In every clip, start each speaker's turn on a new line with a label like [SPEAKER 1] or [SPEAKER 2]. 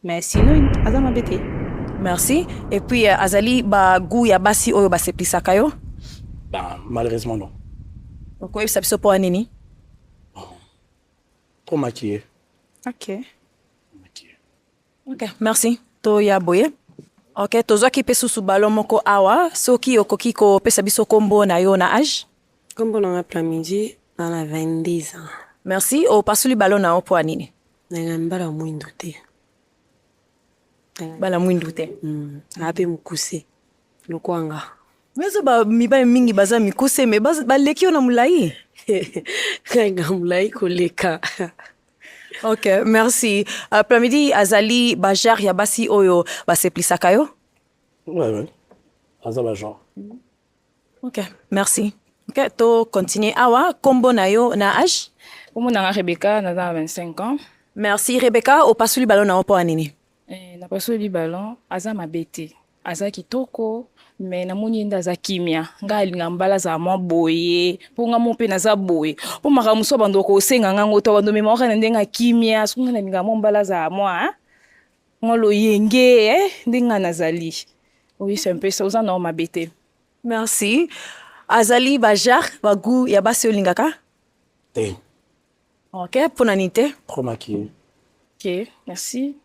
[SPEAKER 1] Mais sinon, aza mabete.
[SPEAKER 2] Merci. Et puis, azali ba gu ya basi oyo baseplisaka yo?
[SPEAKER 3] Ben, malheureusement, non.
[SPEAKER 2] Okoyebisa biso mpo nini?
[SPEAKER 3] Trop maquillé.
[SPEAKER 1] Ok.
[SPEAKER 3] Maquillé.
[SPEAKER 2] Ok, merci. Toya boye. Ok, tozwaki mpe susu balo moko awa. Soki okoki kopesa biso kombo na yo na age?
[SPEAKER 4] Kombo na après-midi, dans la 22 ans.
[SPEAKER 2] Merci. Opasuli balo na yo mpo nini?
[SPEAKER 4] Nanga mbala mwindu te.
[SPEAKER 2] Bala mwindu te.
[SPEAKER 4] Ape mukuse. Lukwanga.
[SPEAKER 2] Mezo ba mibali mingi baza mikuse me baleki yo na mulai.
[SPEAKER 4] Kanga mulai koleka.
[SPEAKER 2] Ok, merci. Après-midi, azali bajar ya basi oyo baseplisaka yo?
[SPEAKER 3] Ouais. Azaba genre.
[SPEAKER 2] Ok, merci. Ok, to continue awa. Kombo na yo na age?
[SPEAKER 5] Kombo nanga Rebecca, naza 25 ans.
[SPEAKER 2] Merci Rebecca. Opasuli balo na yo mpo nini?
[SPEAKER 5] Napasoli ballon, aza mabete. Aza kitoko, mais namoni nda aza kimia. Nga alinga mbala za mwa boye. Po nga mo pe naza boye. Po makamuso bando ko senga ngango to bando mema ka ndenga kimia. Sunga na linga mo mbala za mwa. Ngolo yenge, ndenga nazali. Oui, c'est un peu ça. Oza na mabete.
[SPEAKER 2] Merci. Azali bajar bagu ya basi olingaka?
[SPEAKER 3] T'es
[SPEAKER 2] Ok, pona nite?
[SPEAKER 3] trop maquillé.
[SPEAKER 5] Ok, merci.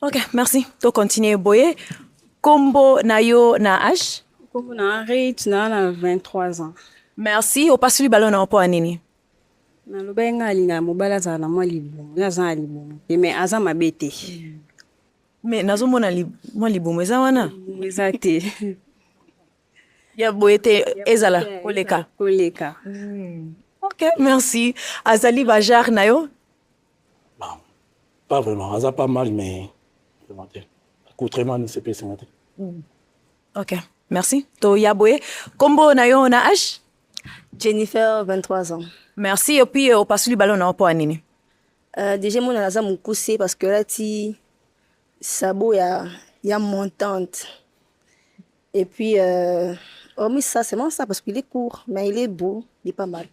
[SPEAKER 2] Ok, merci. To continue boye. Kombo na yo na age?
[SPEAKER 1] Kombo na Rate, na 23 ans.
[SPEAKER 2] Merci. Opasuli balo na yo mpo nini?
[SPEAKER 1] Na lobenga alinga mobala za na mwa libumu. Aza libumu. Mais aza mabete.
[SPEAKER 2] Me nazomona mwa libumu eza wana?
[SPEAKER 1] Eza te.
[SPEAKER 2] Ya boye te ezala koleka.
[SPEAKER 1] Koleka.
[SPEAKER 2] Ok, merci. Azali bajar na yo?
[SPEAKER 3] Bon, pas vraiment. Aza pas mal, mais... Accoutrement, ne sait pas se mettre.
[SPEAKER 2] Ok, merci. To ya boye. Kombo na yo na age?
[SPEAKER 6] Jennifer, 23 ans.
[SPEAKER 2] Merci. Et puis, opasuli balo na yo mpo nini?
[SPEAKER 6] Déjà, mon naza mukuse parce que là, ti sabo ya montante. Et puis, hormis ça, c'est vraiment ça parce qu'il est court, mais il est beau, il est pas mal.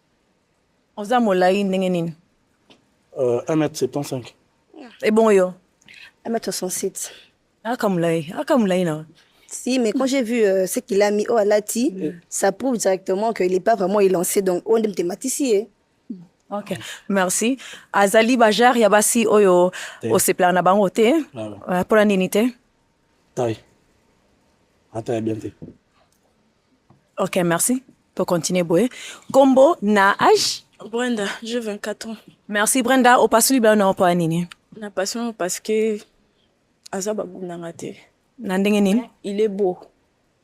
[SPEAKER 2] Oza molai ndenge nini?
[SPEAKER 3] 1m75.
[SPEAKER 2] Et bon yo?
[SPEAKER 6] 1m67.
[SPEAKER 2] Aka mulai na.
[SPEAKER 6] Si, mais quand j'ai vu ce qu'il a mis au Alati, ça prouve directement qu'il n'est pas vraiment élancé. Donc, on est thématicien.
[SPEAKER 2] Ok, merci. Azali bajar ya basi oyo osepla na bango te? Pona nini te?
[SPEAKER 3] Taille. Attends, bien te.
[SPEAKER 2] Ok, merci. To continue boye. Kombo na age?
[SPEAKER 4] Brenda, j'ai 24 ans.
[SPEAKER 2] Merci Brenda. Opasuli balo na mpo nini?
[SPEAKER 4] Na passion parce que aza bagu nanga te.
[SPEAKER 2] Na ndenge nini?
[SPEAKER 4] Il est beau.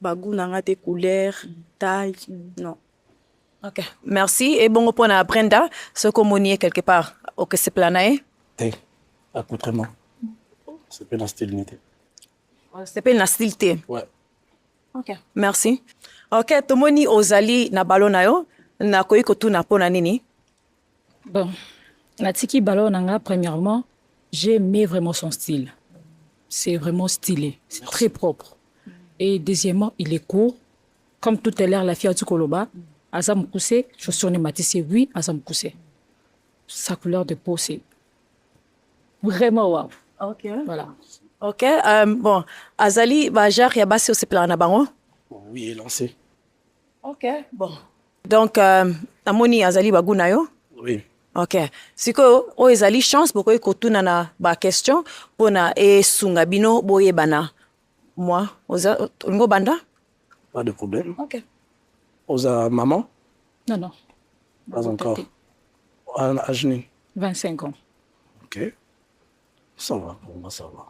[SPEAKER 4] Bagu nanga te, couleur, taille, non.
[SPEAKER 2] Ok, merci. Et bon, pour na Brenda, ce qu'on monie quelque part, ok, c'est plané.
[SPEAKER 3] T'es accoutrement. C'est pas dans style unité.
[SPEAKER 2] C'est pas une stylité.
[SPEAKER 3] Ouais.
[SPEAKER 2] Ok, merci. Ok, to moni ozali na balo na yo, na koyi kotu na pona nini?
[SPEAKER 5] Bon, Natiki Ballon Nanga, premièrement, j'ai aimé vraiment son style. C'est vraiment stylé, c'est très propre. Et deuxièmement, il est court. Comme tout à l'heure, la fille du Koloba, Azam Koussé, chaussures Matissé, oui, Azam Koussé. Sa couleur de peau, c'est vraiment waouh.
[SPEAKER 2] Ok.
[SPEAKER 5] Voilà.
[SPEAKER 2] Ok, bon, Azali, Bajar, Yabasi, c'est plein na bango?
[SPEAKER 3] Oui, il est lancé.
[SPEAKER 2] Ok, bon. Donc, amoni Azali baguna yo?
[SPEAKER 3] Oui.
[SPEAKER 2] Ok. Siko, o ezali chance boko kotuna na ba question pona e sunga bino boye bana. Moi, oza ngo banda?
[SPEAKER 3] Pas de problème.
[SPEAKER 2] Ok.
[SPEAKER 3] Oza maman?
[SPEAKER 5] Non, non.
[SPEAKER 3] Pas encore. À genoux.
[SPEAKER 5] 25 ans.
[SPEAKER 3] Ok. Ça va, pour moi, ça va.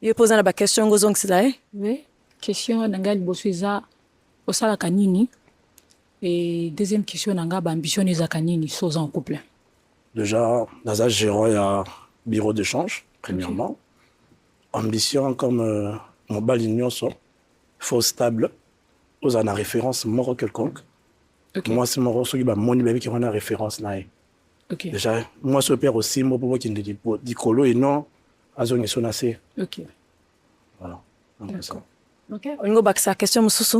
[SPEAKER 2] Yo posa na ba question ngo zong silae?
[SPEAKER 5] Oui. Question Nanga Libosuiza, Osala Kanini. Et deuxième question Nanga, ambition Neza Kanini, chose en couple.
[SPEAKER 3] Déjà, dans un gérant, il y a bureau d'échange, premièrement. Ambition comme mon balignon, il faut stable. Vous avez une référence, mort quelconque.
[SPEAKER 5] Okay.
[SPEAKER 3] Moi, c'est mon ressort qui mon bébé qui a une référence.
[SPEAKER 5] Okay.
[SPEAKER 3] Déjà, moi, je père aussi, moi, pour moi, qui me dit colo et non, à zone son assez.
[SPEAKER 5] Ok.
[SPEAKER 3] Voilà. Donc, ça.
[SPEAKER 2] Ok. Ngo baksa question mususu?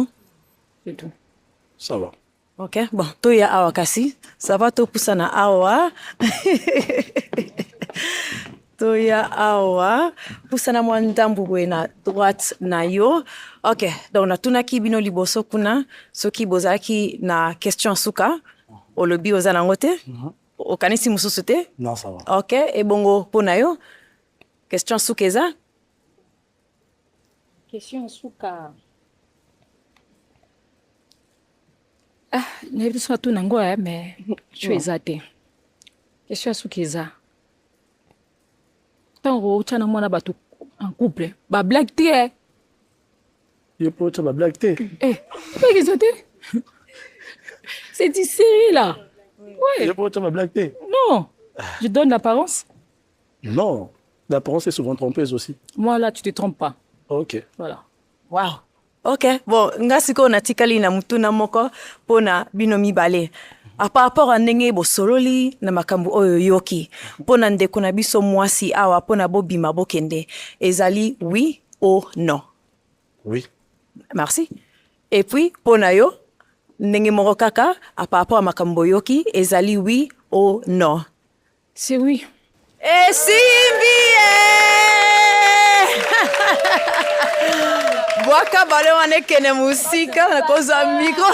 [SPEAKER 5] C'est tout.
[SPEAKER 3] Ça va.
[SPEAKER 2] Ok, bon, to ya awa kasi. Ça va to poussa na awa. toya awa pusana mwa ndambu boye na droite na yo. Ok, donc natunaki bino liboso kuna soki bozalaki na question suka olobi oza nango te okanisi mosusu te.
[SPEAKER 3] Non, ça va.
[SPEAKER 2] Ok, ebongo mpo na yo question suka eza
[SPEAKER 5] Question suka. Ah, nayebi so atuna ngo mais tu eza te. Question suka eza. Tango utana mwana bato en couple, ba blague te.
[SPEAKER 3] Je peux te blague te.
[SPEAKER 5] Eh, blague eza te. C'est du sérieux là.
[SPEAKER 3] Je
[SPEAKER 5] Ouais.
[SPEAKER 3] peux te blague te.
[SPEAKER 5] Non. Je donne l'apparence.
[SPEAKER 3] Non, l'apparence est souvent trompeuse aussi.
[SPEAKER 5] Moi là, tu te trompes pas.
[SPEAKER 3] Ok.
[SPEAKER 5] Voilà.
[SPEAKER 2] wow. Ok, bon, nga sikoyo natikali na mutuna moko mpo na bino mibale. A par rapport a ndenge bosololi na makambo oyo yoki mpo na ndeko na biso mwasi awa mpo na bobima bokende ezali oui ou non.
[SPEAKER 3] Oui.
[SPEAKER 2] Merci. Et puis mpo na yo ndenge moko kaka a par rapport a makambo yoki ezali oui ou non.
[SPEAKER 5] C'est oui.
[SPEAKER 2] Esimbi bwaka bale wana ekene musika na kozwa micro